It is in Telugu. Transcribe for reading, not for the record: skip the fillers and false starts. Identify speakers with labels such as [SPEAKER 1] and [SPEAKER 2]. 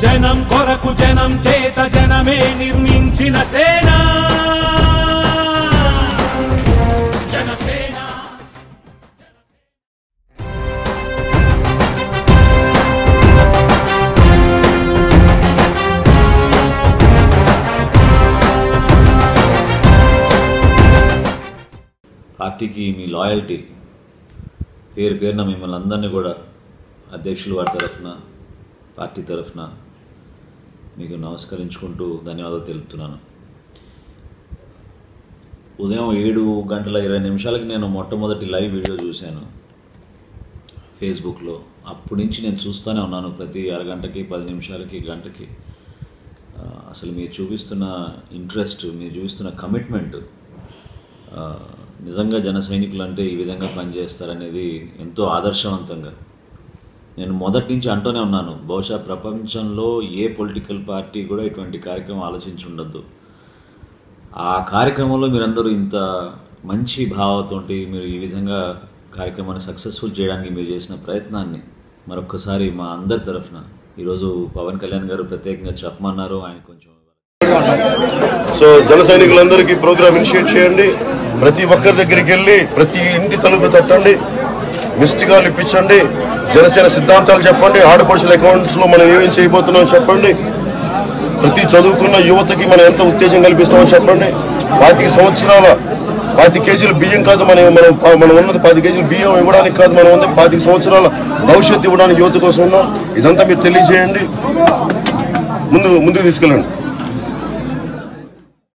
[SPEAKER 1] జనం కొరకు జనం చేత జనమే నిర్మించిన సేన జనసేన.
[SPEAKER 2] పార్టీకి మీ లాయల్టీ పేరు పేరున మిమ్మల్ని అందరినీ కూడా అధ్యక్షులు వారి తరఫున పార్టీ తరఫున మీకు నమస్కరించుకుంటూ ధన్యవాదాలు తెలుపుతున్నాను. ఉదయం 7:20 నేను మొట్టమొదటి లైవ్ వీడియో చూశాను ఫేస్బుక్లో. అప్పటి నుంచి నేను చూస్తూనే ఉన్నాను, ప్రతి అరగంటకి 10 నిమిషాలకి గంటకి. అసలు మీరు చూపిస్తున్న ఇంట్రెస్ట్, మీరు చూపిస్తున్న కమిట్మెంట్, నిజంగా జన సైనికులు అంటే ఈ విధంగా పనిచేస్తారనేది ఎంతో ఆదర్శవంతంగా. నేను మొదటి నుంచి అంటూనే ఉన్నాను, బహుశా ప్రపంచంలో ఏ పొలిటికల్ పార్టీ కూడా ఇటువంటి కార్యక్రమం ఆలోచించి ఉండద్దు. ఆ కార్యక్రమంలో మీరందరూ ఇంత మంచి భావంతోటి మీరు ఈ విధంగా కార్యక్రమాన్ని సక్సెస్ఫుల్ చేయడానికి మీరు చేసిన ప్రయత్నాన్ని మరొక్కసారి మా అందరి తరఫున ఈరోజు పవన్ కళ్యాణ్ గారు ప్రత్యేకంగా చెప్పమన్నారు. ఆయన కొంచెం
[SPEAKER 3] సో జన సైనికులందరికీ ప్రోగ్రామ్ ఇనిషియేట్ చేయండి. ప్రతి ఒక్కరి దగ్గరికి వెళ్ళి ప్రతి ఇంటి తలుపు తట్టండి, మిస్డ్ కాల్ ఇప్పించండి, జనసేన సిద్ధాంతాలు చెప్పండి, ఆడపడుచుల అకౌంట్స్లో మనం ఏమేం చేయబోతున్నాం చెప్పండి, ప్రతి చదువుకున్న యువతకి మనం ఎంత ఉత్తేజం కల్పిస్తామని చెప్పండి. 25 సంవత్సరాల 25 కేజీల బియ్యం కాదు మనం ఉన్నది 10 కేజీల బియ్యం ఇవ్వడానికి కాదు, మనం ఉన్నది 25 సంవత్సరాల భవిష్యత్తు ఇవ్వడానికి యువత కోసం ఉన్నాం. ఇదంతా మీరు తెలియజేయండి, ముందుకు తీసుకెళ్ళండి.